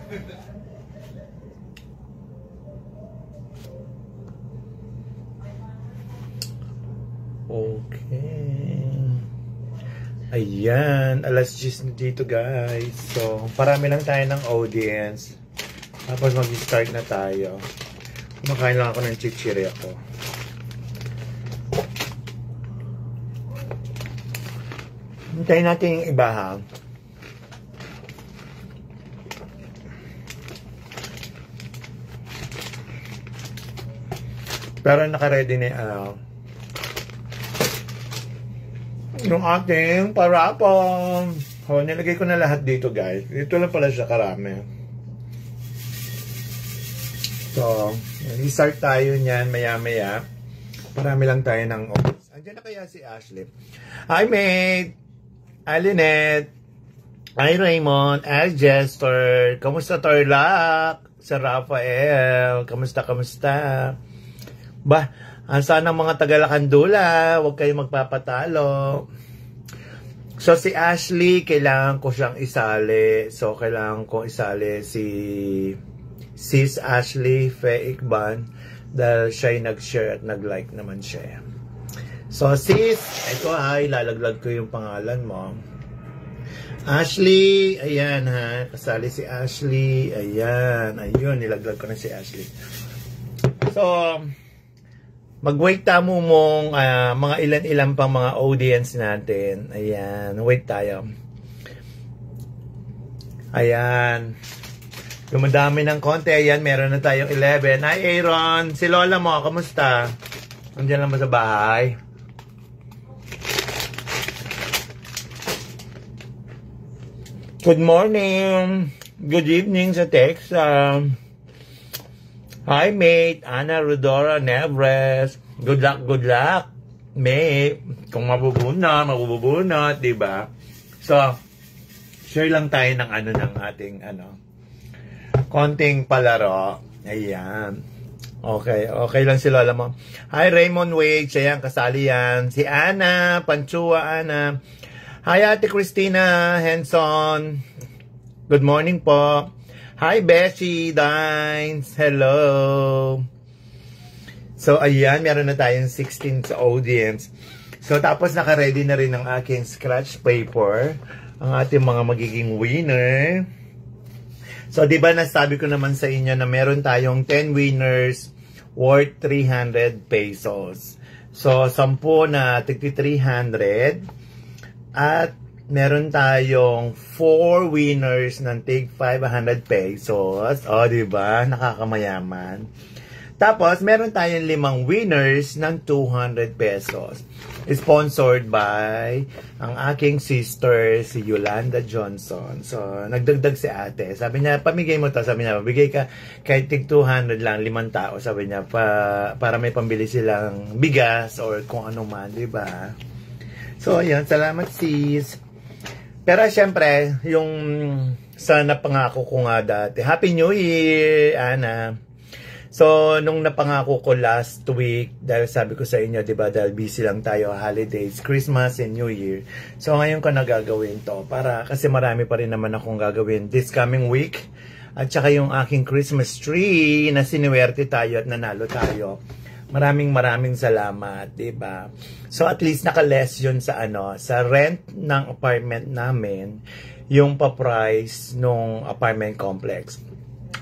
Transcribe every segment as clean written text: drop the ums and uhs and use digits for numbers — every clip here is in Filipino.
Okay. Ayan, alas 10 dito guys. So, parami lang tayo ng audience. Tapos mag-start na tayo. Kumakain lang ako ng chichirya ko. Hintayin natin yung iba ha. Pero naka-ready na yung ating parapon. Oh, nilagay ko na lahat dito guys. Dito lang pala siya karami. So, i-start tayo niyan maya-maya. Parami lang tayo ng office. Andiyan na kaya si Ashley. Hi, mate! Hi, Lynette! Hi, Raymond! Hi, Jester! Kamusta, Torlak? Sa Rafael! Kamusta? Bah, sana mga taga-Lakandula, huwag kayong magpapatalo. So, si Ashley, kailangan ko siyang isali. So, kailangan ko isali si Sis Ashley Feikban dahil siya'y nag-share at nag-like naman siya. So, sis, ito ilalaglag ko yung pangalan mo. Ashley, ayan ha, kasali si Ashley, ayan, ayun, nilaglag ko na si Ashley. So, mag-wait tamo mong mga ilan-ilan pang mga audience natin. Ayan, wait tayo. Ayan. Dumadami ng konti. Ayan, meron na tayong 11. Hi, Aaron. Si Lola mo, kamusta? Andiyan lang ba sa bahay? Good morning. Good evening sa Texas. Hi, mate. Ana Rodora Nevres. Good luck, mate. Kung mabubunot, diba? So, share lang tayo ng ng ating, konting palaro. Ayan. Okay lang si Lola mo. Hi, Raymond Wade. Siya yan, kasali yan. Si Ana, Panchua, Ana. Hi, Ate Christina Henson. Good morning po. Hi, Beshi Dines. Hello. So, ayan. Meron na tayong 16 sa audience. So, tapos naka-ready na rin ang aking scratch paper. Ang ating mga magiging winner. So, di ba nasabi ko naman sa inyo na meron tayong 10 winners worth 300 pesos. So, 10 na tigti 300. At meron tayong 4 winners ng tig 500 pesos. O, diba? Nakakamayaman. Tapos, meron tayong 5 winners ng 200 pesos. Sponsored by ang aking sister, si Yolanda Johnson. So, nagdagdag si ate. Sabi niya, pamigay mo to. Sabi niya, bigay ka kahit tig 200 lang, 5 tao. Sabi niya, para may pambili silang bigas or kung ano man, diba? So, ayan. Salamat, sis. Pero syempre, yung sa napangako ko nga dati, Happy New Year, Ana. So, nung napangako ko last week, dahil sabi ko sa inyo, diba, dahil busy lang tayo, holidays, Christmas and New Year. So, ngayon ko nagagawin to, kasi marami pa rin naman akong gagawin this coming week. At saka yung aking Christmas tree, na sinuwerte tayo at nanalo tayo. Maraming salamat, diba? So at least naka-less yun sa sa rent ng apartment namin, yung pa-price nung apartment complex.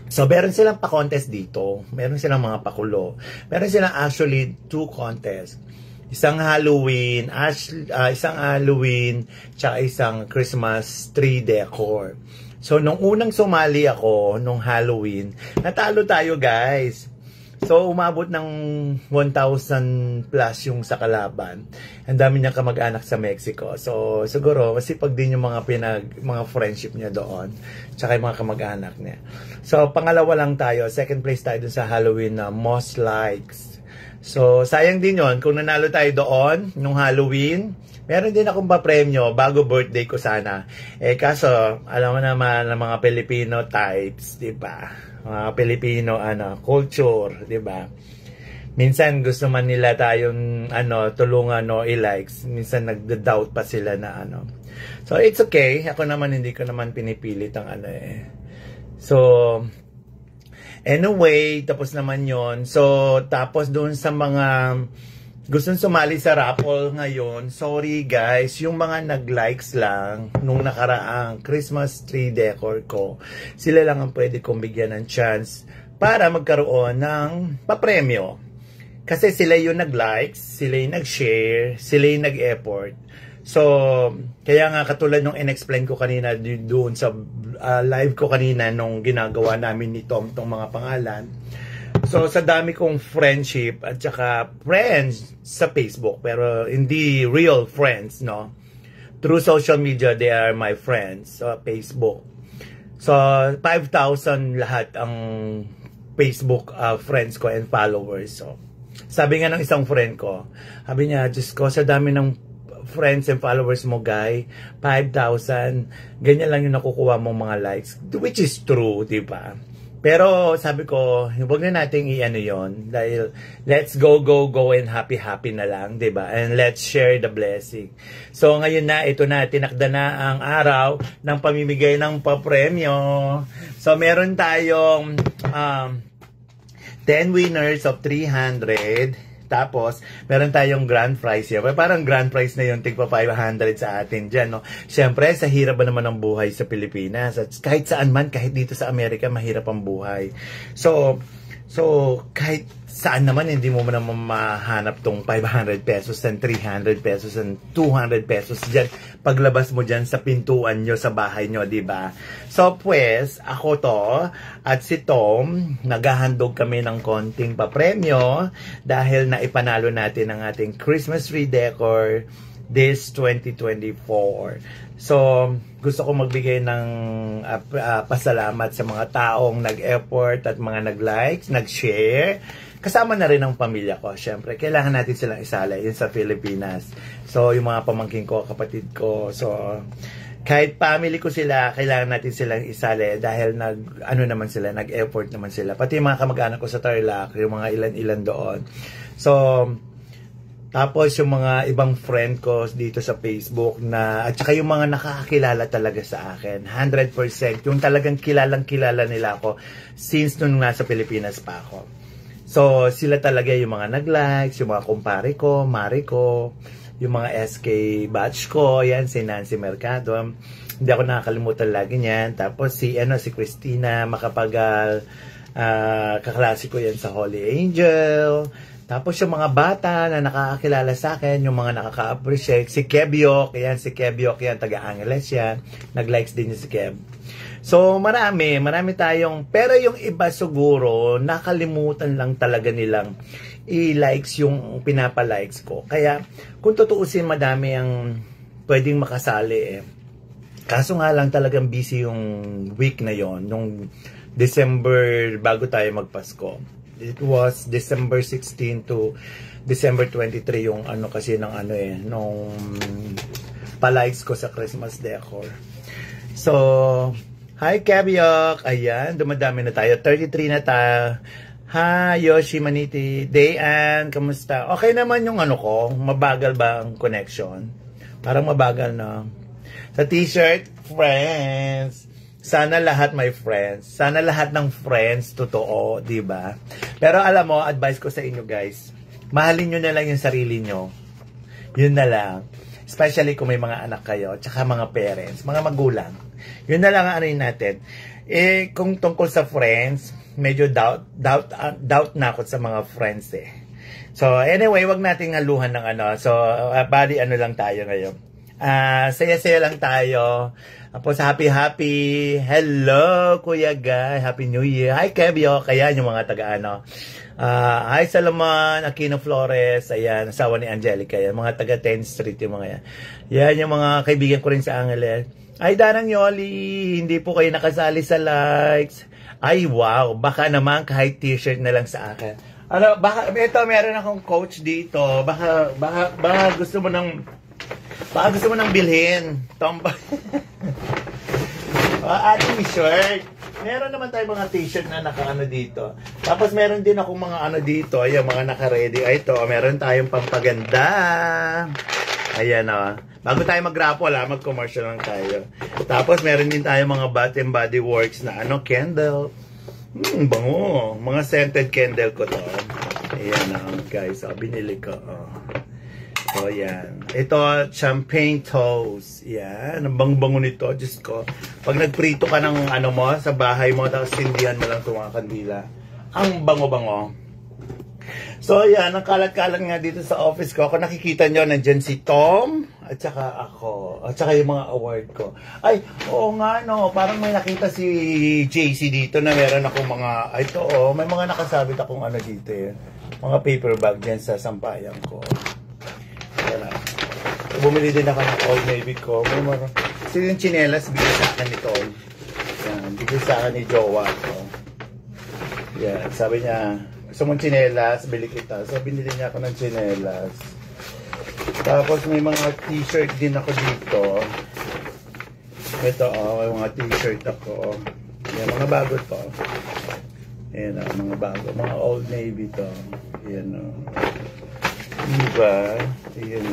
So meron silang pa-contest dito, meron silang mga pakulo. Meron silang actually 2 contests. Isang Halloween, tsaka isang Christmas tree decor. So nung unang sumali ako nung Halloween, natalo tayo, guys. So, umabot ng 1,000 plus yung sa kalaban. Ang dami niya kamag-anak sa Mexico. So, siguro, masipag din yung mga friendship niya doon. Tsaka yung mga kamag-anak niya. So, pangalawa lang tayo. Second place tayo dun sa Halloween na most likes. So, sayang din yon kung nanalo tayo doon, nung Halloween. Meron din akong pa-premyo bago birthday ko sana. Kaso, alam mo naman ng mga Filipino types, diba? Mga Pilipino culture, 'di ba? Minsan gusto man nila tayong tulungan o i-likes, minsan nagda-doubt pa sila na So it's okay, ako naman hindi ko naman pinipilit ang So, anyway, tapos naman yon. So, tapos doon sa mga gustong sumali sa raffle ngayon, sorry guys, yung mga nag-likes lang nung nakaraang Christmas tree decor ko, sila lang ang pwede kong bigyan ng chance para magkaroon ng papremyo. Kasi sila yung nag-likes, sila yung nag-share, sila yung nag-effort. So, kaya nga katulad nung in-explain ko kanina doon sa live ko kanina nung ginagawa namin ni Tom tong mga pangalan. So, sa dami kong friendship at saka friends sa Facebook, pero hindi real friends, no? Through social media, they are my friends sa Facebook. So, 5,000 lahat ang Facebook friends ko and followers. So, sabi nga ng isang friend ko, sabi niya, Diyos ko, sa dami ng friends and followers mo, guy, 5,000, ganyan lang yung nakukuha mong mga likes. Which is true, di ba? Pero sabi ko, huwag na nating i-ano yun. Dahil let's go and happy na lang, di ba? And let's share the blessing. So ngayon na, ito na, tinakda na ang araw ng pamimigay ng papremyo. So meron tayong 10 winners of 300. Tapos, meron tayong grand prize here. Parang grand prize na yun, tigpa 500 sa atin dyan, no? Siyempre, sa hirap ba naman ang buhay sa Pilipinas? At kahit saan man, kahit dito sa Amerika, mahirap ang buhay. So kahit saan naman, hindi mo naman mahanap tong 500 pesos and 300 pesos and 200 pesos dyan. Paglabas mo dyan sa pintuan nyo, sa bahay nyo, diba? So, pues, ako to, at si Tom, naghahandog kami ng konting papremyo dahil naipanalo natin ang ating Christmas tree decor this 2024. So, gusto ko magbigay ng pasalamat sa mga taong nag-effort at mga nag-likes, nag-share. Kasama na rin ang pamilya ko, syempre. Kailangan natin silang isala yun sa Pilipinas. So, yung mga pamangkin ko, kapatid ko. So, kahit family ko sila, kailangan natin silang isali dahil nag-effort naman sila. Pati yung mga kamag-anak ko sa Tarlac, yung mga ilan-ilan doon. So, tapos yung mga ibang friend ko dito sa Facebook na, at saka yung mga nakakakilala talaga sa akin, 100%, yung talagang kilalang-kilala nila ako since nung nasa Pilipinas pa ako. So, sila talaga yung mga nag-likes, yung mga kumpare ko, mare ko, yung mga SK batch ko, yan, si Nancy Mercado. Hindi ako nakakalimutan lagi niyan. Tapos si Christina Macapagal, kaklase ko yan sa Holy Angel. Tapos yung mga bata na nakakakilala sa akin, yung mga nakaka-appreciate, si Kebyok, yan, taga-Angeles yan, nag-likes din si Keb. So, marami tayong, pero yung iba siguro, nakalimutan lang talaga nilang i-likes yung pinapalikes ko. Kaya, kung tutuusin, madami ang pwedeng makasali eh. Kaso nga lang talagang busy yung week na yon, nung December, bago tayo magpasko. It was December 16 to December 23 yung kasi nung palikes ko sa Christmas decor. So, hi Kebyok! Ayan, dumadami na tayo. 33 na tayo. Hi Yoshi Maniti. Dayan, kamusta? Okay naman yung ko, mabagal ba ang connection? Parang mabagal na. Sa t-shirt, friends. Sana lahat my friends. Sana lahat ng friends totoo, 'di ba? Pero alam mo, advice ko sa inyo guys, mahalin niyo na lang yung sarili niyo. Yun na lang. Especially kung may mga anak kayo, tsaka mga parents, mga magulang. Yun na lang ang natin. Eh kung tungkol sa friends, medyo doubt na ako sa mga friends eh. So anyway, wag nating haluhan ng So bali lang tayo ngayon. Saya-saya lang tayo. Tapos happy. Hello, Kuya Guy. Happy New Year. Hi, Kebyo. Kaya yung mga taga hi, Salomon, Aquino Flores. Ayan, asawa ni Angelica. Yan, mga taga 10th Street yung mga yan. Yan yung mga kaibigan ko rin sa Angeles. Ay, Darang Yoli, hindi po kayo nakasali sa likes. Ay, wow. Baka naman kahit t-shirt na lang sa akin. Baka, ito, meron akong coach dito. Baka gusto mo nang bilhin. Tomba. Ating shirt. Meron naman tayong mga t-shirt na dito. Tapos meron din akong mga dito. Ayan, mga naka-ready. Ay, ito, meron tayong pampaganda. Ayan o. Bago tayo mag-raffle mag-commercial lang tayo. Tapos meron din tayo mga Bath and Body Works na candle. Bango. Mga scented candle ko to. Ayan guys. Binili ko. So, yan. Ito, champagne toast. Yan. Ang bango-bango nito. Diyos ko. Pag nagprito ka ng mo sa bahay mo, tapos tindihan mo lang itong mga kandila. Ang bango-bango. So, yan. Ang kalat-kalat nga dito sa office ko. Kung nakikita nyo, nandyan si Tom. At saka ako. At saka yung mga award ko. Ay, oo nga, no. Parang may nakita si JC dito na meron akong mga, ito, may mga nakasabit akong dito eh. Mga paper bag dyan sa sampayan ko. Bumili din ako ng Old Navy ko. Kasi yung chinelas, bigay sa akin ni Tom. Yan, bigay sa akin ni Jowa ko. Yan, sabi niya, gusto mong chinelas, bili kita. So, binili niya ako ng chinelas. Tapos, may mga t-shirt din ako dito. Ito, may mga t-shirt ako. Yan, mga bago to. Yan, mga bago. Mga Old Navy to. Yan, diba? Yan,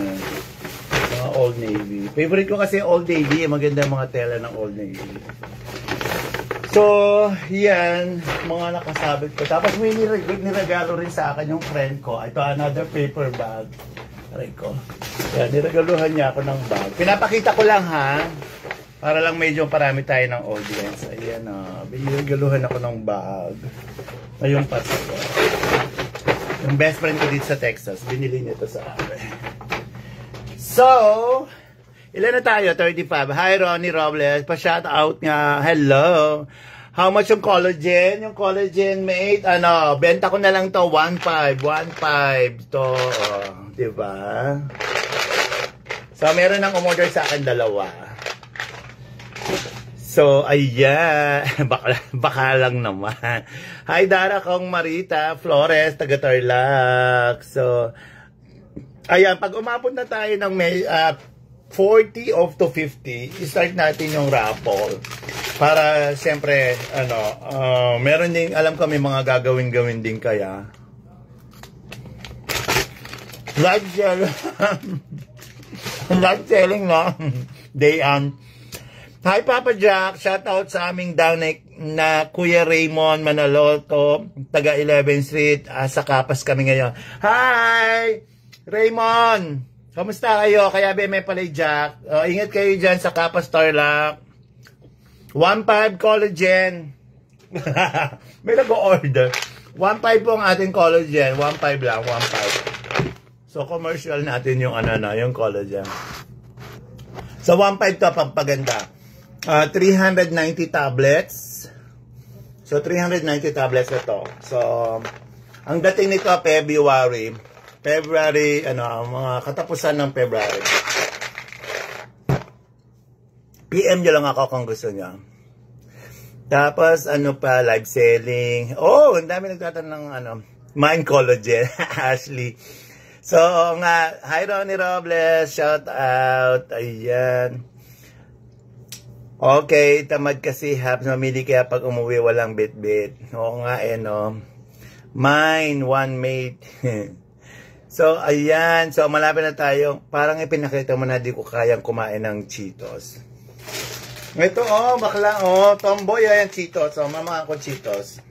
mga Old Navy. Favorite ko kasi Old Navy. Maganda mga tela ng Old Navy. So, yan. Mga nakasabit ko. Tapos may niragalo rin sa akin yung friend ko. Ito, another paper bag. Aray ko. Yan, niragaluhan niya ako ng bag. Pinapakita ko lang ha. Para lang medyo parami tayo ng audience. Ayan niragaluhan ako ng bag. Ngayong Pasko. Yung best friend ko dito sa Texas. Binili niya ito sa akin. So, ilan na tayo? 35. Hi, Ronnie Robles. Pa-shout out nga. Hello. How much yung collagen? Yung collagen, mate, benta ko na lang to. 1.5. 1.5 to. Diba? So, meron nang umorder sa akin 2. So, ayan. Baka lang naman. Hi, Dara Kong Marita Flores, taga Tarlac. So, ayan, pag umabot na tayo ng 40 of to 50, i-start natin yung raffle. Para, siyempre, meron din, alam ko may mga gagawin-gawin din kaya. Live selling. Live selling, no? Hi, Papa Jack. Shout out sa aming down na Kuya Raymond Manaloto, taga 11th Street. Sa Kapas kami ngayon. Hi! Raymond! Kamusta kayo? Kaya may palay Jack. Ingat kayo dyan sa Kapas Tarlac. 1.5 collagen. May nag-order. 1.5 po ang ating collagen. 1.5 lang. 1.5. So, commercial natin yung yung collagen. So, 1.5 to pagpaganda. 390 tablets. So, 390 tablets ito. So, ang dating nito, February, mga katapusan ng February. PM nyo lang ako kung gusto nyo. Tapos, live selling. Oh, ang dami nagtatanong ng, Mind Collagen, Ashley. So, hi Ronnie Robles, shout out. Ayan. Okay, tamad kasi haps mamili kaya pag umuwi walang bit-bit. Oo nga Mine, one mate. So, ayan. So, malapit na tayo. Parang ipinakita mo na di ko kayang kumain ng Cheetos. Ito, bakla, tomboy, ayan, Cheetos. So, mama ako Cheetos.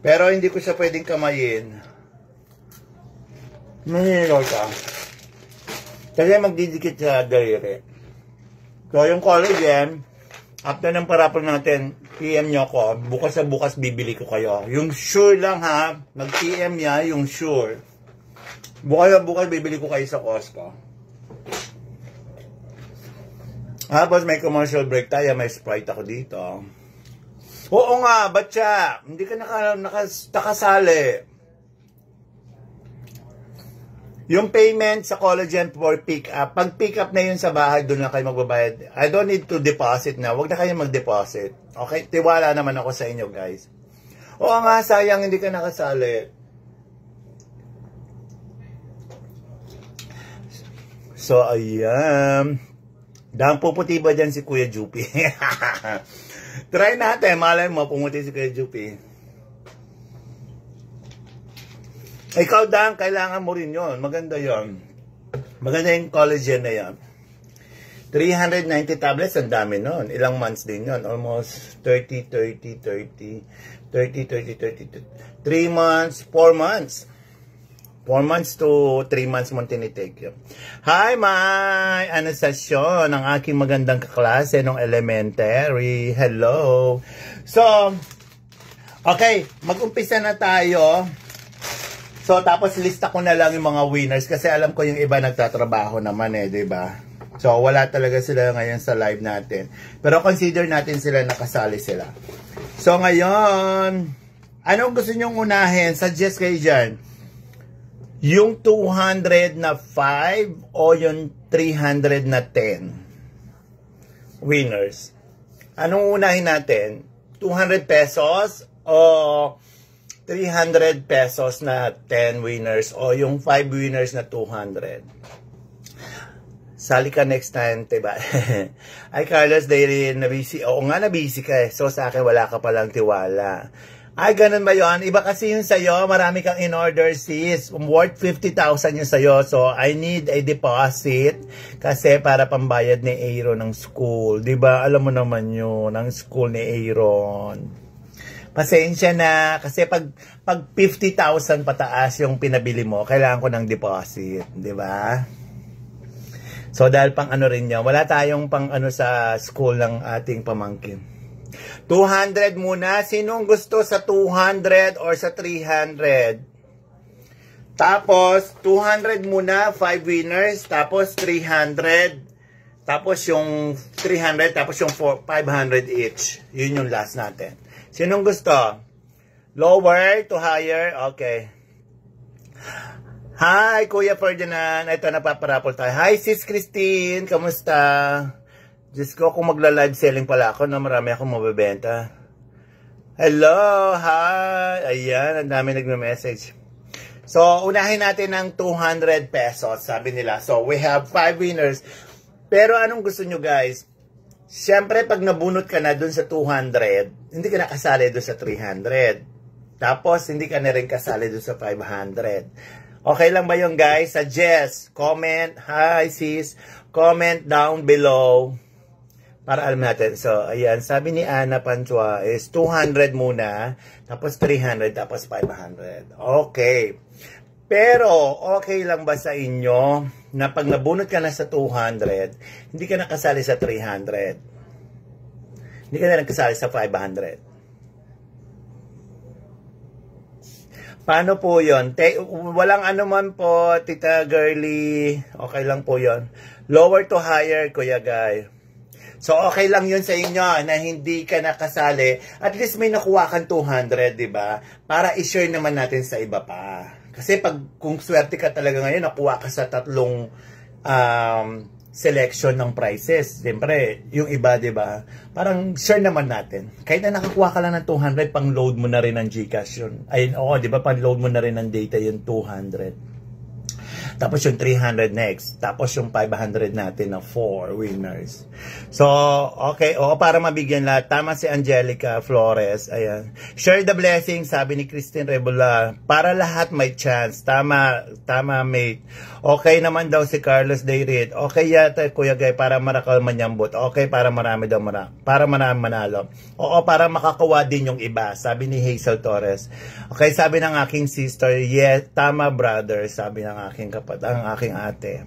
Pero hindi ko siya pwedeng kamayin. Naninilaw ka. Kasi magdidikit sa daliri. So, yung collagen, after ng parapol natin, PM nyo ko, bukas sa bukas bibili ko kayo. Yung sure lang ha, mag-PM niya, yung sure. Bukas sa bukas bibili ko kayo sa Costco. Tapos may commercial break tayo, may Sprite ako dito. Oo nga, batya, hindi ka nakasali. Yung payment sa collagen for pick up, pag pick up na yun sa bahay, doon na kayo magbabayad. I don't need to deposit na. Huwag na kayo mag-deposit. Okay? Tiwala naman ako sa inyo, guys. Oo nga, sayang hindi ka nakasali. So, ayan. Dahang puputi ba dyan si Kuya Jupi? Try natin. Malay mo, pumuti si Kuya Jupi. Ikaw, Dan, kailangan mo rin yun. Maganda yun. Maganda yung collagen na yan. 390 tablets, ang dami nun. Ilang months din yun? Almost 30, 3 months, 4 months. 4 months to 3 months mo tinitake yun. Hi, my Anastasyon, ang aking magandang kaklase ng elementary. Hello. So, okay, mag-umpisa na tayo. So, tapos lista ko na lang yung mga winners kasi alam ko yung iba nagtatrabaho naman diba? So, wala talaga sila ngayon sa live natin. Pero consider natin sila nakasali sila. So, ngayon, anong gusto nyong unahin? Suggest kayo dyan. Yung 200 na 5 o yung 300 na 10? Winners. Anong unahin natin? 200 pesos o 300 pesos na 10 winners o yung 5 winners na 200? Sali ka next time, diba? Ay, Carlos, dahil na-busy. Oo nga, na-busy ka So, sa akin, wala ka palang tiwala. Ay, ganun ba yun? Iba kasi yun sa'yo. Marami kang in-order, sis. Worth 50,000 yun sa'yo. So, I need a deposit kasi para pambayad ni Aaron ng school. Diba? Alam mo naman yun, ng school ni Aaron. Pasensya na. Kasi pag 50,000 pataas yung pinabili mo, kailangan ko ng deposit. Diba? So, dahil pang ano rin yan, wala tayong pang ano sa school ng ating pamangkin. 200 muna. Sinong gusto sa 200 or sa 300? Tapos, 200 muna, 5 winners. Tapos, 300. Tapos, yung 300. Tapos, yung 500 each. Yun yung last natin. Sinong gusto? Lower to higher? Okay. Hi, Kuya Ferdinand. Ito, napaparapol tayo. Hi, Sis Christine. Kamusta? Diyos ko, kung magla-live selling pala ako, na marami akong mabibenta. Hello, hi. Ayan, ang dami nagme-message. So, unahin natin ng 200 pesos, sabi nila. So, we have 5 winners. Pero anong gusto nyo, guys? Siyempre, pag nabunot ka na dun sa 200, hindi ka nakasali dun sa 300. Tapos, hindi ka na rin kasali dun sa 500. Okay lang ba yun, guys? Suggest, comment, hi sis, comment down below para alam natin. So, ayan, sabi ni Ana Panchua is 200 muna, tapos 300, tapos 500. Okay. Pero, okay lang ba sa inyo na pag nabunot ka na sa 200, hindi ka nakasali sa 300? Hindi ka na nakasali sa 500? Paano po yun? Walang ano man po, Tita Girly. Okay lang po yun. Lower to higher, Kuya Guy. So, okay lang yun sa inyo na hindi ka nakasali. At least may nakuha kang 200, di ba? Para i-share naman natin sa iba pa. Kasi kung swerte ka talaga ngayon, nakuha ka sa tatlong selection ng prices. Siyempre, yung iba, di ba? Parang share naman natin. Kahit na nakakuha ka lang ng 200, pang load mo na rin ng GCash yun. Ayun, oo, di ba? Pang load mo na rin ng data yung 200. Tapos yung 300 next. Tapos yung 500 natin na 4 winners. So, okay. Oo, para mabigyan lahat. Tama si Angelica Flores. Ayan. Share the blessing, sabi ni Christine Rebola. Para lahat may chance. Tama, mate. Okay naman daw si Carlos Dayrit. Okay yata, Kuya Gay, para marakal manyambot. Okay, para marami daw para marami manalo. Oo, para makakuha din yung iba. Sabi ni Hazel Torres. Okay, sabi ng aking sister. Yes, tama brother. Sabi ng aking ang aking ate.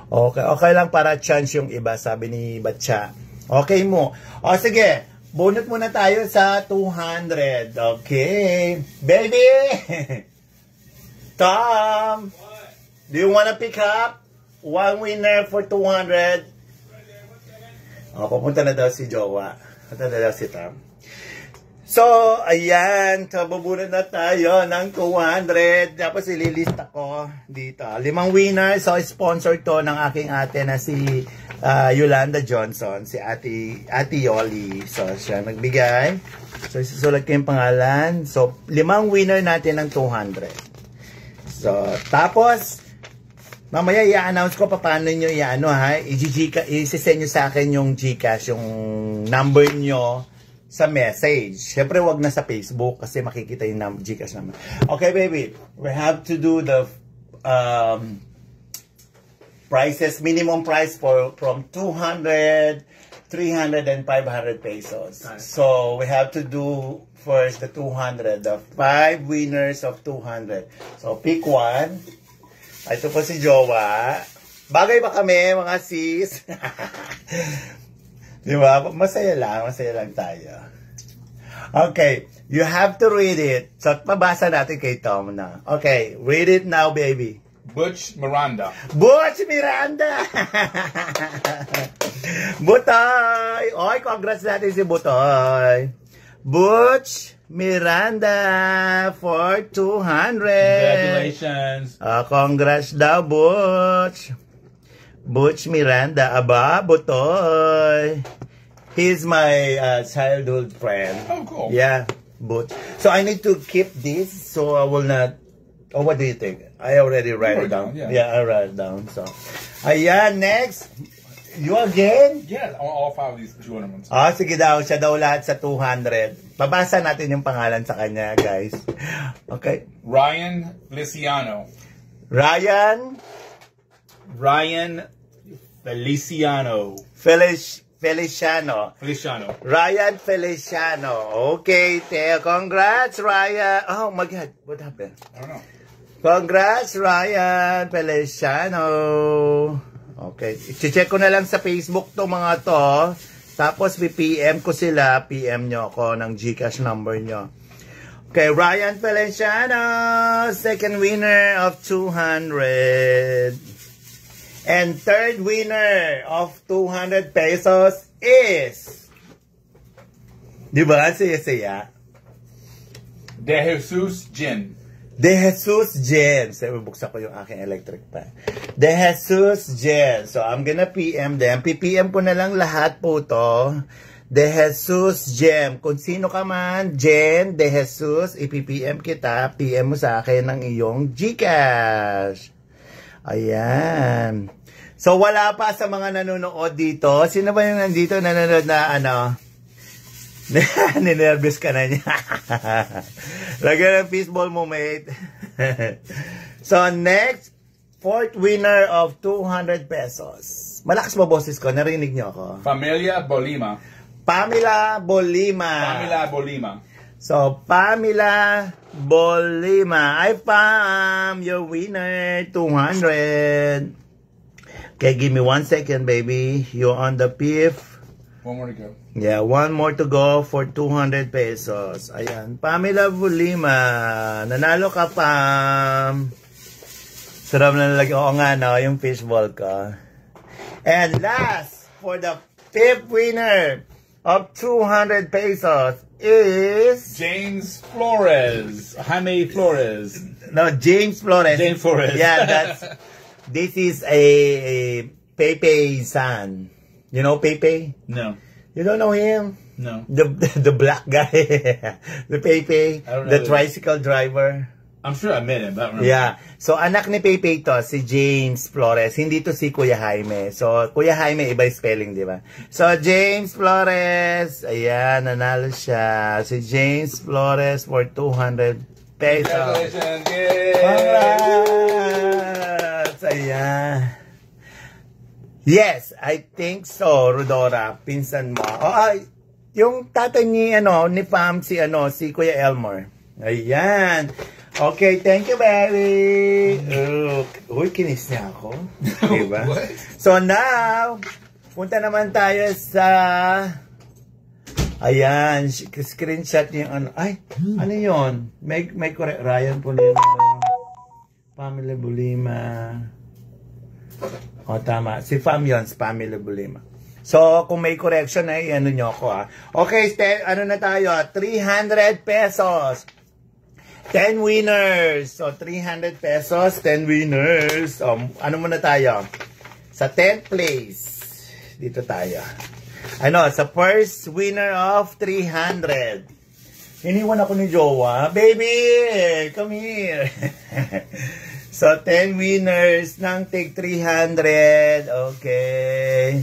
Okay, okay lang para chance yung iba, sabi ni Batcha. Okay mo. O sige, bunot muna tayo sa 200. Okay. Baby! Tom! Do you wanna pick up? One winner for 200. O, pupunta na daw si Jowa. Punta na daw si Tom. So, ayan, bubunod na tayo ng 200. Tapos ililista ko dito. 5 winners. So, sponsor to ng aking ate na si Yolanda Johnson. Si Ate Yoli. So, siya nagbigay. So, isusulat ko yung pangalan. So, 5 winner natin ng 200. So, tapos, mamaya i-announce ko paano nyo i-ano ha. I-send nyo sa akin yung GCash, yung number nyo sa message. Siyempre, wag na sa Facebook kasi makikita yung GCash naman. Okay, baby. We have to do the prices, minimum price from 200, 300, and 500 pesos. Nice. So we have to do first the 200, the 5 winners of 200. So pick one. Ito po si Jowa. Bagay ba kami, mga sis? Di ba? Masaya lang tayo. Okay, you have to read it. So, pabasa natin kay Tom na. Okay, read it now, baby. Butch Miranda. Butch Miranda! Butoy! Oy, congrats natin si Butoy. Butch Miranda for 200. Congratulations. Congrats daw, Butch. Butch Miranda. Aba, Butoy. He's my childhood friend. Oh, cool. Yeah, Butch. So I need to keep this so I will not... Oh, what do you think? I already write it down. Yeah, I write it down. So, ayan, next. You again? Yeah, I want all 5 of these tournaments. Sige daw. Siya daw lahat sa 200. Babasa natin yung pangalan sa kanya, guys. Okay. Ryan Feliciano. Ryan Feliciano. Feliciano. Ryan Feliciano. Okay, congrats, Ryan. Oh my God, what happened? I don't know. Congrats, Ryan Feliciano. Okay, i-check ko na lang sa Facebook to mga to. Tapos PM ko sila, PM nyo ako ng GCash number nyo. Okay, Ryan Feliciano, second winner of 200. And third winner of 200 pesos is... Di ba? Saya-saya. De Jesus Jin. De Jesus Jen. So, buksan ko yung aking electric pan. De Jesus Jen. So, I'm gonna PM them. PPM ko na lang lahat po to. De Jesus Jen. Kung sino ka man, Jen, De Jesus, ipipm kita. PM mo sa akin ng iyong GCash. Ayan. So, wala pa sa mga nanonood dito. Sino ba yung nandito nanonood na ano? Ninervous ka na niya. Lagyan ng fishball mo, mate. So, next, fourth winner of 200 pesos. Malakas ba boses ko? Narinig niyo ako? Pamela Bolima. Pamela Bolima. Pamela Bolima. So, Pamela Bolima. I found your winner, 200. Okay, give me 1 second, baby. You're on the fifth. One more to go. Yeah, one more to go for 200 pesos. Ayan. Pamela Bolima. Nanalo ka, Pam. Sarap na nalagay. Oo nga, no? Yung fishball ko. And last, for the fifth winner of 200 pesos is... James Flores. Jaime Flores. No, James Flores. James Flores. Yeah, that's... This is a Pepe son. You know Pepe? No. You don't know him? No. The black guy. The Pepe. I don't know The tricycle driver. I'm sure I met him, but I don't remember. Yeah. So, anak ni Pepe to, si James Flores. Hindi to si Kuya Jaime. So, Kuya Jaime, iba yung spelling, di ba? So, James Flores. Ayan, nanalo siya. Si James Flores for 200 pesos. Congratulations! Yay! Congrats! Ayan. Yes, I think so, Rodora. Pinsan mo. Oh, ay, yung tatay ni, ni Pam, si Kuya Elmore. Ayan. Okay, thank you, baby. Uy, kinis niya ako. Diba? What? So now, punta naman tayo sa... Ayan, screenshot niya yung Ay, ano yun? May correct. Ryan Bolima. Pamela Bolima. O, tama. Si Fam yun, Pamela Bolima. So, kung may correction ay, nyo ako, ha. Okay, ano na tayo? 300 pesos. 10 winners. So, 300 pesos, 10 winners. Ano muna tayo? Sa 10th place. Dito tayo. Sa first winner of 300. Iniwan ako ni Jowa. Baby, come here. So, 10 winners ng tig 300. Okay.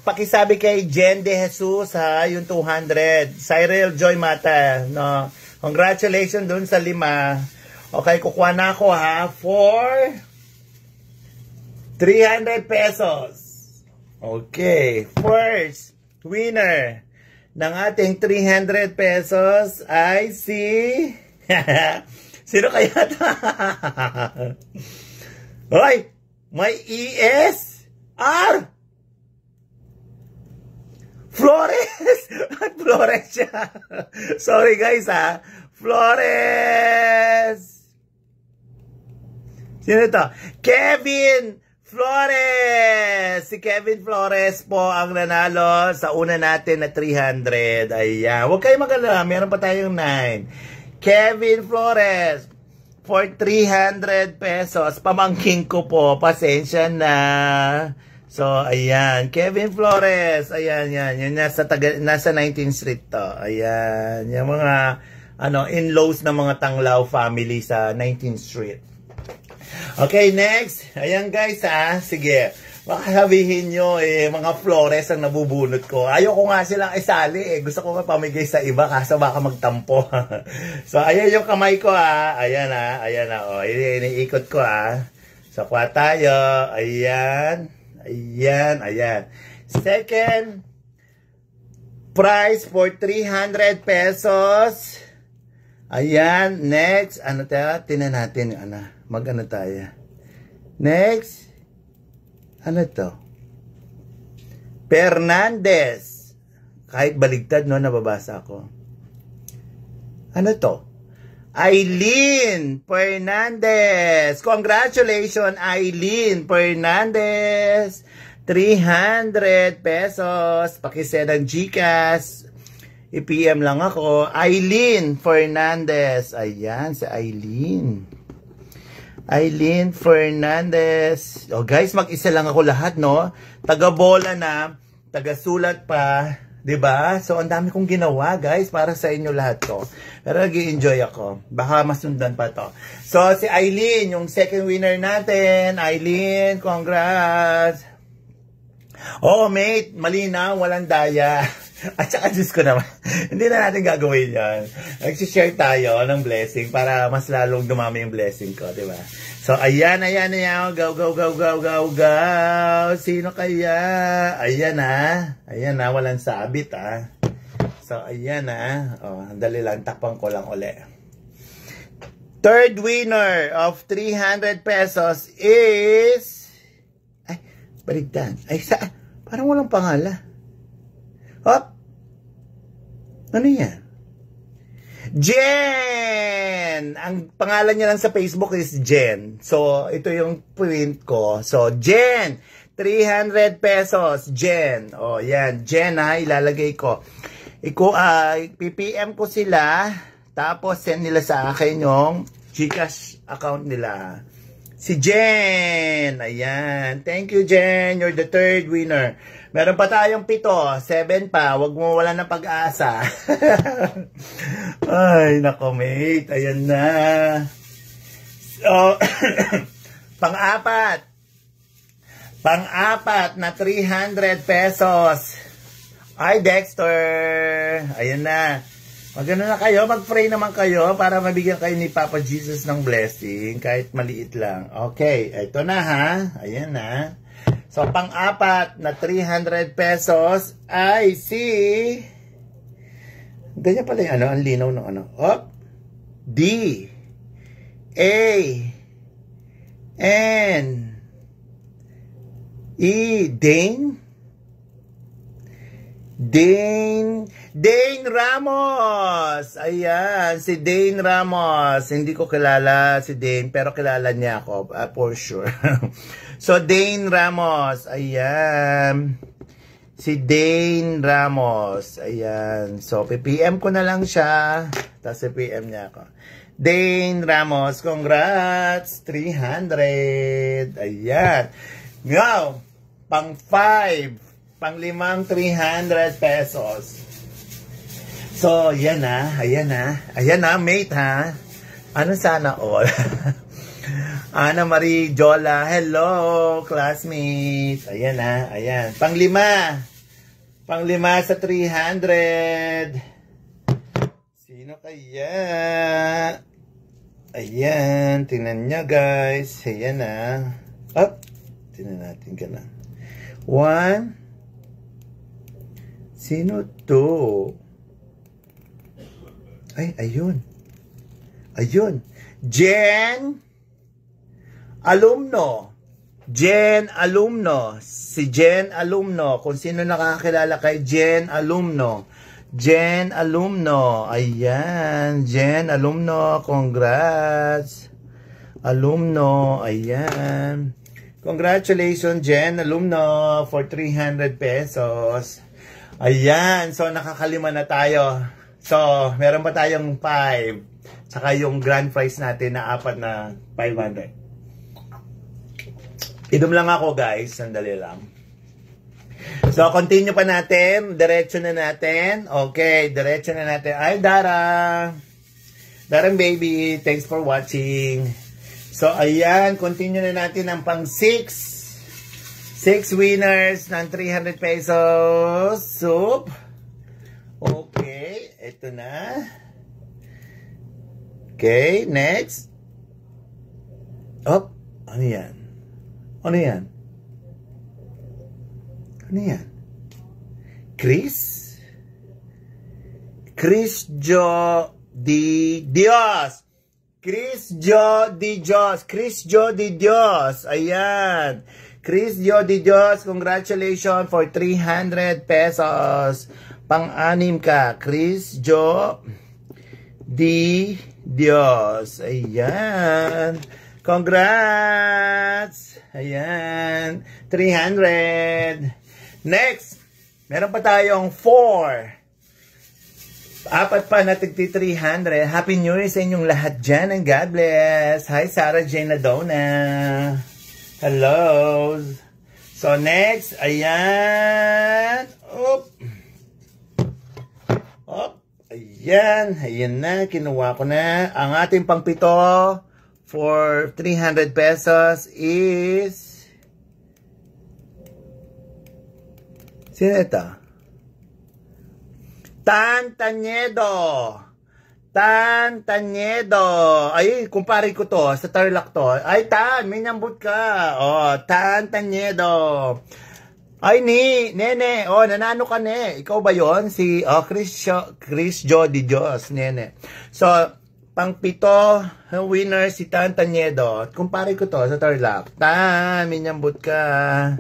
Pakisabi kay Jen De Jesus, ha, yung 200. Cyril Joy Mata, no. Congratulations dun sa 5. Okay, kukuha na ako, ha, for 300 pesos. Okay. First winner ng ating 300 pesos ay si... Sino kaya ito? Hoy! May ESR! Flores! Flores siya. Sorry guys ha. Flores! Sino ito? Kevin Flores! Si Kevin Flores po ang nanalo sa una natin na 300. Ayan. Huwag kayo mag-alala. Meron pa tayong 9. Kevin Flores for 300 pesos. Pamangking ko po. Pasensya na. So, ayan. Kevin Flores. Ayan, yan. Yun nasa 19th Street to. Ayan. Yung mga in-laws ng mga Tanglaw family sa 19th Street. Okay, next. Ayan guys ha. Sige. Baka sabihin nyo mga Flores ang nabubunot ko. Ayoko nga silang isali Gusto ko nga pamigay sa iba kaso baka magtampo. So, ayan yung kamay ko ha. Ayan ha. Ayan ha. O, iniikot ko ha. So, kuha tayo. Ayan. Ayan, ayan. Second prize for 300 pesos. Ayan, next. Ano tayo? Tinan natin. Mag-ano tayo? Next. Ano to? Fernandez. Kahit baligtad, no? Nababasa ko. Ano to? Aileen Fernandez. Congratulations, Aileen Fernandez. 300 pesos. Pakisend ng GCash. I-PM lang ako. Aileen Fernandez. Ayan, si Aileen. Aileen Fernandez. Oh, guys, mag-isa lang ako lahat, no? Taga-bola na. Taga-sulat pa. Diba? So, ang dami kong ginawa, guys, para sa inyo lahat to. Pero nag-i-enjoy ako. Baka masundan pa to. So, si Aileen, yung second winner natin. Aileen, congrats! Oh, mate, malinaw, walang daya. At saka, Diyos ko naman, hindi na natin gagawin yan. Nag-share tayo ng blessing para mas lalong dumami yung blessing ko, diba? So, ayan, ayan, ayan. Go, go, go, go, go, go. Sino kaya? Ayan na. Ayan na, walang sabit So, ayan na. Oh, dali lang, takpan ko lang uli. Third winner of 300 pesos is... Ay, baligtad. Ay, parang walang pangalan. Hop! Ano yan? Jen! Ang pangalan niya lang sa Facebook is Jen. So, ito yung print ko. So, Jen! 300 pesos. Jen. O, yan. Jen ilalagay ko. PPM ko sila. Tapos, send nila sa akin yung GCash account nila. Si Jen. Ayan. Thank you, Jen. You're the third winner. Meron pa tayong 7. 7 pa. Huwag mo wala ng pag-asa. Ay, nako, mate. Ayan na. So, pang-apat. Pang-apat na 300 pesos. Ay, Dexter. Ayan na. Magano na kayo. Mag-pray naman kayo para mabigyan kayo ni Papa Jesus ng blessing. Kahit maliit lang. Okay. Ito na ha. Ayan na. So, pang-apat na 300 pesos ay si... Ganyan pala yung ang linaw ng D. A. N. E. Dane. Dane Ramos. Ayan, si Dane Ramos. Hindi ko kilala si Dane, pero kilala niya ako, for sure. So, Dane Ramos. Ayan. Si Dane Ramos. Ayan. So, PPM ko na lang siya. Tapos, PPM niya ako. Dane Ramos, congrats. 300. Ayan. Now, pang-5. Pang-5, 300 pesos. So, yan na. Ayan na. Ayan na, mate, ha? Ano sana all? Ana Marie Jola, hello, classmate. Ayan na, ayan. Pang-5. Pang-5 sa 300. Sino kaya? Ayan, tingnan nyo guys. Ayan na. Oh, Tingnan natin ka lang. 1. Sino to? Ay, ayun. Ayun. Jen Alumno. Jen Alumno. Si Jen Alumno. Kung sino nakakilala kay Jen Alumno. Jen Alumno. Ayan. Jen Alumno. Congrats. Alumno. Ayan. Congratulations, Jen Alumno, for 300 pesos. Ayan. So, nakakalima na tayo. So, meron pa tayong 5. Saka yung grand prize natin na 4 na 500. Idum lang ako, guys. Sandali lang. So, continue pa natin. Diretso na natin. Okay, diretso na natin. Ay, Dara. Darang baby, thanks for watching. So, ayan. Continue na natin ang pang 6. 6 winners ng 300 pesos. Soup. Okay, ito na. Okay, next. Oh, ano yan? Ano yan? Ano yan? Chris? Chris Jo Di Dios. Chris Jo Di Dios. Chris Jo Di Dios. Ayan. Chris Jo Di Dios, congratulations for 300 pesos. Pang-anim ka. Chris Jo Di Dios. Ayan. Congrats. Ayan. 300. Next. Meron pa tayong 4. 4 pa na tigti 300. Happy New Year sa inyong lahat dyan and God bless. Hi, Sarah Jane Adona. Hello. So, next. Ayan. Oop. Oop. Ayan. Ayan na. Kinuha ko na. Ang ating pang-7 for 300 pesos is... Sino ito? Tan Tanyedo. Tan Tanyedo. Ay, kumpare ko to. Sa Tarlac to. Ay, Tan, may nambut ka. Oh, Tan Tanyedo. Ay, Nene. Oh, nanano ka, ne. Ikaw ba yon? Si Chris Jo Di Dios, Nene. So, pang-7, winner si Tan Tanyedo. Kumpare ko to sa Tarlac. Tan, may nambut ka.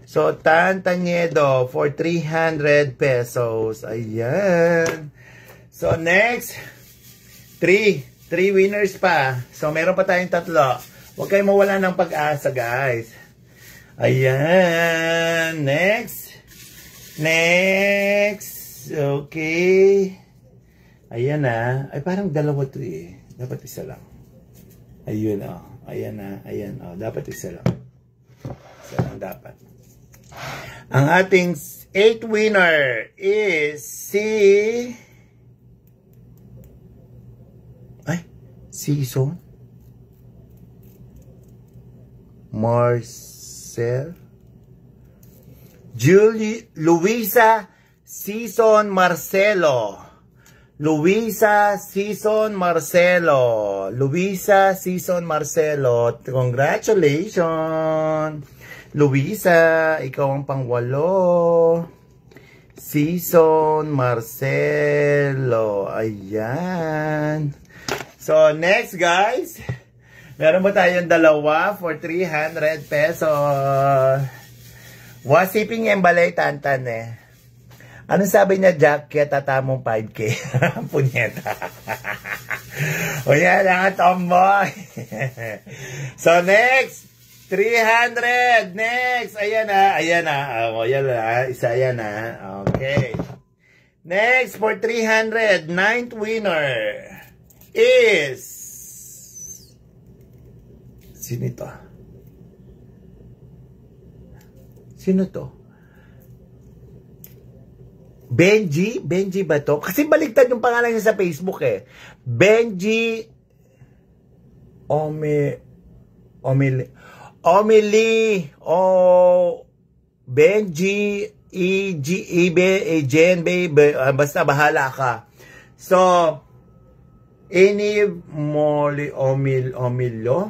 So, Tan Tanyedo for 300 pesos. Ayan. So, next. 3 winners pa. So, meron pa tayong 3. Huwag kayong mawala ng pag-asa, guys. Ayan. Next. Next. Okay. Ayan na. Ay, parang 2 to eh. Dapat isa lang. Ayun, oh. Ayan na. Ayan, oh. Dapat isa lang. Isa lang dapat. Ang ating 8th winner is si... Season Marcel Luisa Season Marcelo. Luisa Season Marcelo. Luisa Season Marcelo. Congratulations, Luisa. Ikaw ang pang-8. Season Marcelo. Ayan. So, next, guys. Meron ba tayong 2 for 300 pesos? Wasiping yung balay tantan eh. Anong sabi niya, Jack? Kaya tatamong 5K. Punyeta. O yan, ang tomboy. So, next. 300. Next. Ayan na. Ayan na. O, yan na. Isa yan na. Okay. Next, for 300. 9th winner is... Sino ito? Sino to? Benji? Benji ba to? Kasi baligtad yung pangalan niya sa Facebook eh. Benji Benji basta bahala ka. So, Omilio?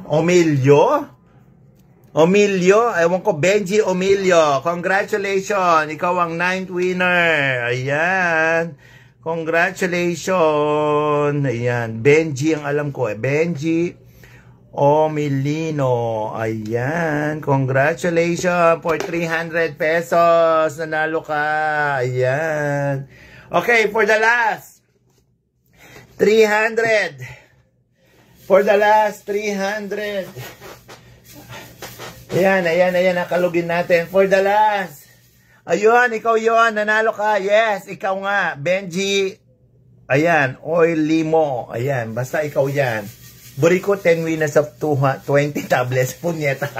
Omilio, ewan ko, Benji Omilio. Congratulations, ikaw ang 9th winner. Ayan. Congratulations. Ayan, Benji ang alam ko Benji Omilino. Ayan, congratulations for 300 pesos. Nanalo ka. Ayan. Okay, for the last 300. For the last 300. Ayan, nakalugin natin. For the last. Ayun, ikaw yun. Nanalo ka. Yes, ikaw nga. Benji. Ayan, Oil Limo. Ayan, basta ikaw yan. Buriko, 10 winners of 20 tablets. Punyeta.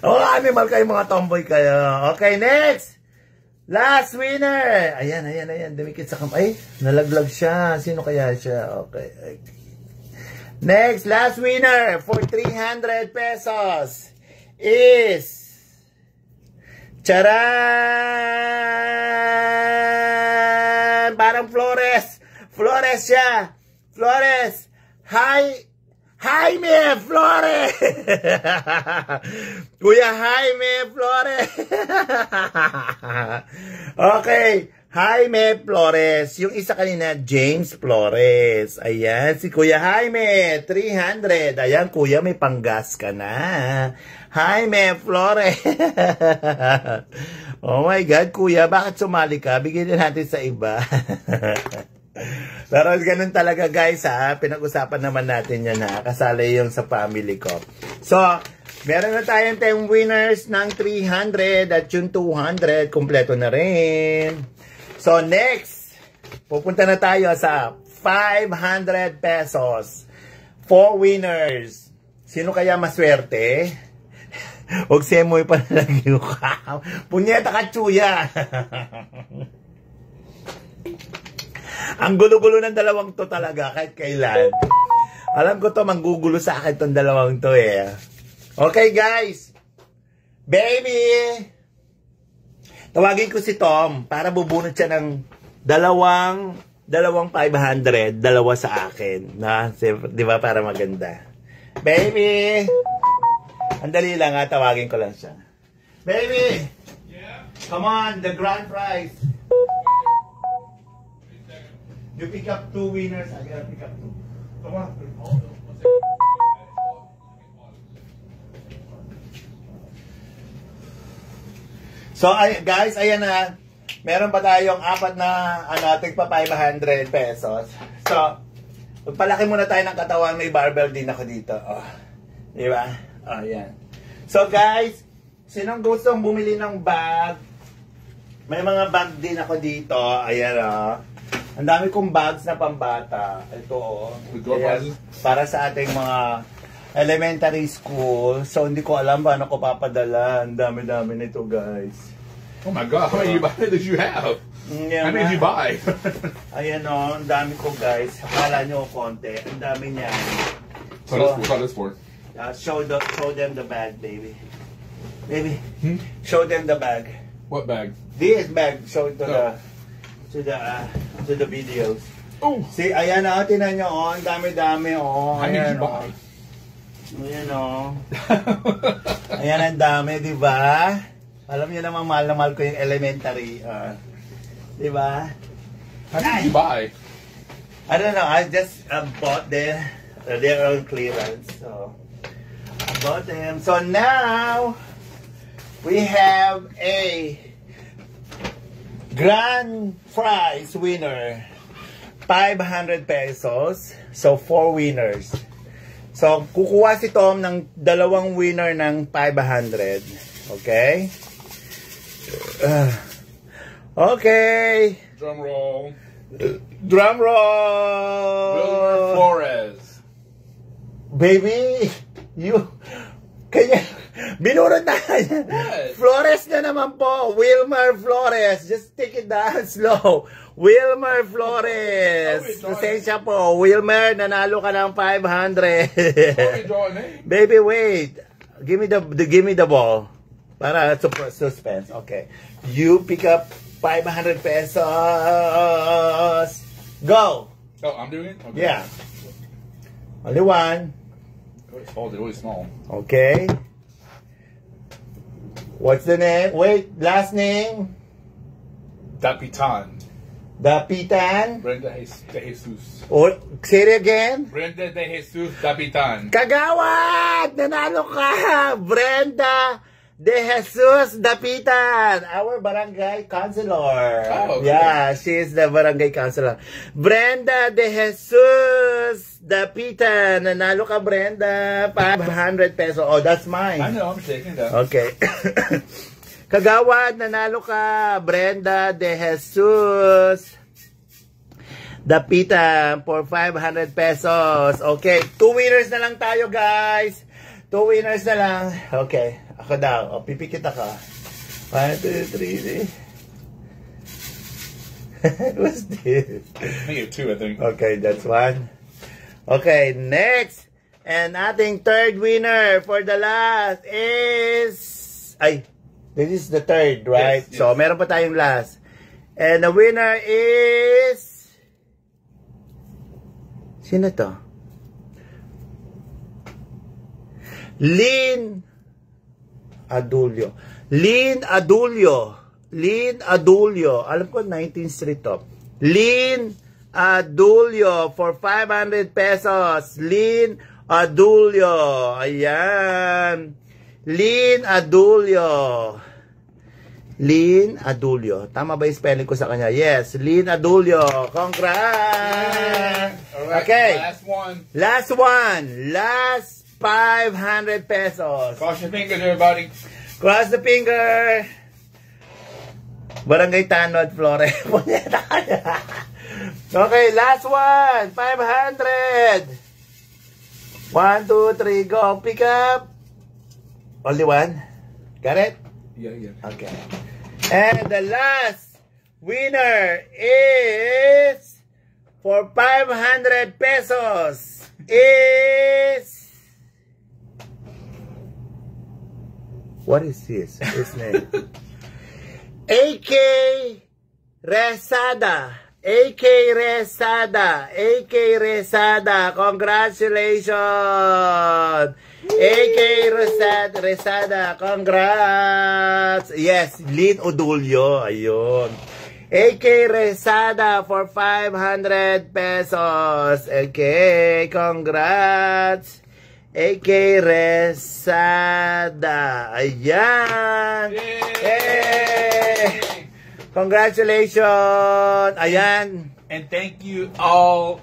Animal kayo, mga tomboy kayo. Okay, next. Last winner. Ayan. Dumikit sa kamay. Ay, nalaglag siya. Sino kaya siya? Okay. Next, last winner for 300 pesos is charan! Parang Flores. Flores siya. Flores. Jaime Flores. Kuya Jaime Flores. Okay. Jaime Flores. Yung isa kanina, James Flores. Ayan, si Kuya Jaime, 300. Ayan, Kuya, may panggas ka na. Jaime Flores. Oh my God, Kuya, bakit sumali ka? Bigyan din natin sa iba. Pero ganun talaga, guys, ha. Pinag-usapan naman natin yan, ha. Kasali yung sa family ko. So, meron na tayong 10 winners ng 300 at yung 200, kompleto na rin. So, next, pupunta na tayo sa 500 pesos. 4 winners. Sino kaya maswerte? Huwag semoy pa na lang yung punyeta ka, Chuya. Ang gulo-gulo ng dalawang to talaga, kahit kailan. Alam ko to, manggugulo sa akin tong dalawang to eh. Okay, guys. Baby! Tawagin ko si Tom para bubunot siya ng dalawang 500, dalawa sa akin. Na, di ba, para maganda. Baby! Andali lang ha, tawagin ko lang siya. Baby! Yeah? Come on, the grand prize. You pick up 2 winners, I gotta pick up 2. Come on. So, guys, ayan na. Meron pa tayong 4 na, tigpa 500 pesos. So, magpalaki muna tayo ng katawan. May barbell din ako dito. Oh, di ba? Oh, yan. So, guys, sinong gustong bumili ng bag? May mga bag din ako dito. Ayan, oh. Ang dami kong bags na pambata. Ito, oh. Ayan, para sa ating mga elementary school. So, hindi ko alam paano ko papadala. Ang dami-dami nito, guys. Oh my God, how many did you have? Yeah, how many did you buy? Ayan o, ang dami ko, guys. Akala nyo konti. Ang dami niya. So, what is this for? Show them the bag, baby. Baby, show them the bag. What bag? This bag. Show it to the videos. Oh. See, ayan o, tinan nyo o. Ang dami-dami o. How many did you buy? Ayan o. Ayan ang dami, di ba? Alam niyo naman, mahal na mahal ko yung elementary. Di ba? How did you buy? I don't know. I just bought their own clearance. So, I bought them. So now, we have a grand prize winner. 500 pesos. So, 4 winners. So, kukuha si Tom ng 2 winner ng 500. Okay? Okay. Drum roll. Drum roll. Wilmer Flores. Baby, you kanya binurot na kanya. Flores na naman po. Wilmer Flores. Just take it down slow. Wilmer Flores. Pasensya po. Wilmer, nanalo ka ng 500. Baby, wait. Give me the ball. Para suspense. Okay. You pick up 500 pesos. Go. Oh, I'm doing it? Okay. Yeah. Only one. It's folded really small. Okay. What's the name? Wait, last name? Dapitan. Dapitan. Brenda de Jesus. Or, say it again. Brenda de Jesus Dapitan. Kagawad! Nanalo ka! Brenda de Jesus Dapitan, our barangay councilor. Oh, okay. Yeah, she is the barangay councilor. Brenda de Jesus Dapitan. Nanalo ka, Brenda. 500 pesos. Oh, that's mine. I know, I'm taking that. Okay. Kagawad, nanalo ka, Brenda de Jesus Dapitan for 500 pesos. Okay, 2 winners na lang tayo, guys. 2 winners na lang. Okay, ako daw. O, pipikit ako. 1, 2, 3. What's this? I have 2, I think. Okay, that's 1. Okay, next. And ating third winner for the last is... Ay, this is the third, right? Yes, yes. So, meron pa tayong last. And the winner is... Sino to? Lynn Adulio. Lynn Adulio. Lynn Adulio. Alam ko, 19th Street to. Lynn Adulio for 500 pesos. Lynn Adulio. Ayan. Lynn Adulio. Lynn Adulio. Tama ba yung spelling ko sa kanya? Yes. Lynn Adulio. Congrats! Alright, Okay. last one. Last one. Last 500 pesos. Cross your fingers, everybody. Cross the finger. Barangay Tanod, Flores. Punyeta kaya. Okay, last one. 500. 1, 2, 3, go. Pick up. Only one? Got it? Yeah, yeah. Okay. And the last winner is for 500 pesos is... What is his name? AK Resada. AK Resada. AK Resada. Congratulations. AK Resada. Congrats. Yes, Lynn Odulio. Ayun. AK Resada for 500 pesos. Okay, congrats. AK Resada. Ayan. Yay! Congratulations. Ayan. And thank you all.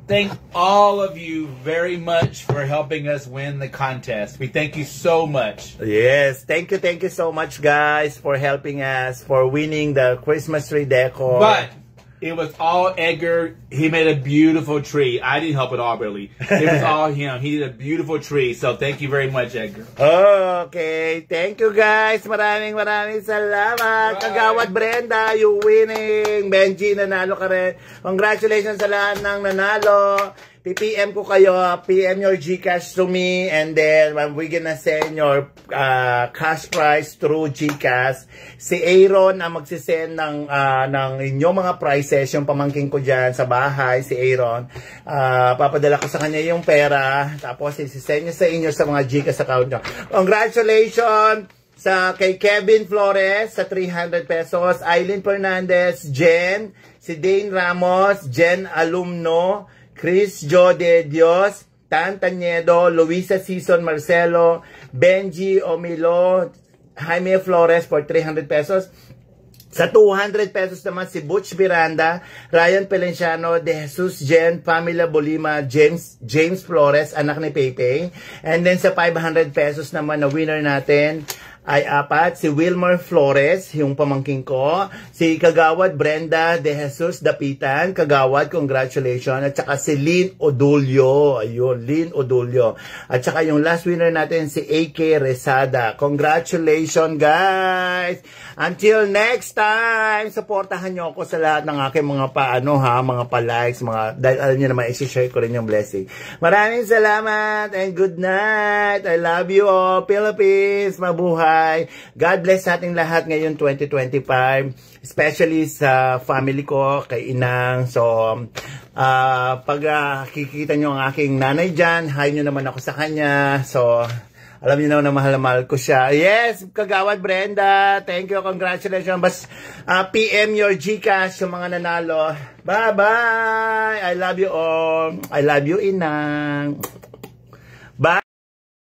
Thank all of you very much for helping us win the contest. We thank you so much. Yes. Thank you so much, guys, for helping us, for winning the Christmas tree decor. But it was all Edgar. He made a beautiful tree. I didn't help at all, really. It was all him. He did a beautiful tree. So thank you very much, Edgar. Okay. Thank you, guys. Maraming salamat. Bye. Kagawad Brenda, you winning. Benji, nanalo ka rin. Congratulations sa lahat ng nanalo. PPM ko kayo. PM your GCash to me. And then, we're gonna send your cash price through GCash. Si Aaron ang magsisend ng inyong mga prices. Yung pamangking ko dyan sa bahay, si Aaron. Papadala ko sa kanya yung pera. Tapos, isisend niya sa inyo sa mga GCash account nyo. Congratulations sa kay Kevin Flores sa 300 pesos. Aileen Fernandez, Jen, si Dane Ramos, Jen Alumno, Chris Jo de Dios, Tan Tañedo, Luisa Season Marcelo, Benji Omilo, Jaime Flores for 300 pesos. Sa 200 pesos naman si Butch Miranda, Ryan Pelenciano, De Jesus Jen, Pamela Bolima, James Flores, anak ni Pepe. And then sa 500 pesos naman na winner natin ay apat, si Wilmer Flores, yung pamangking ko, si Kagawad Brenda De Jesus Dapitan, Kagawad, congratulations, at saka si Lynn Odulio, ayun, Lynn Odulio, at saka yung last winner natin si AK Resada. Congratulations, guys! Until next time, supportahan nyo ako sa lahat ng aking mga mga pa-likes, dahil alam nyo naman, isi-share ko rin yung blessing. Maraming salamat and good night! I love you all, Philippines! Mabuhay! bye-bye. God bless sa ating lahat ngayon 2025. Especially sa family ko, kay Inang. So, pag kikita nyo ang aking nanay dyan, hi nyo naman ako sa kanya. So, alam niyo na mahal na mahal ko siya. Yes, Kagawad Brenda. Thank you. Congratulations. Bas, PM your GCash yung mga nanalo. Bye-bye. I love you all. I love you, Inang.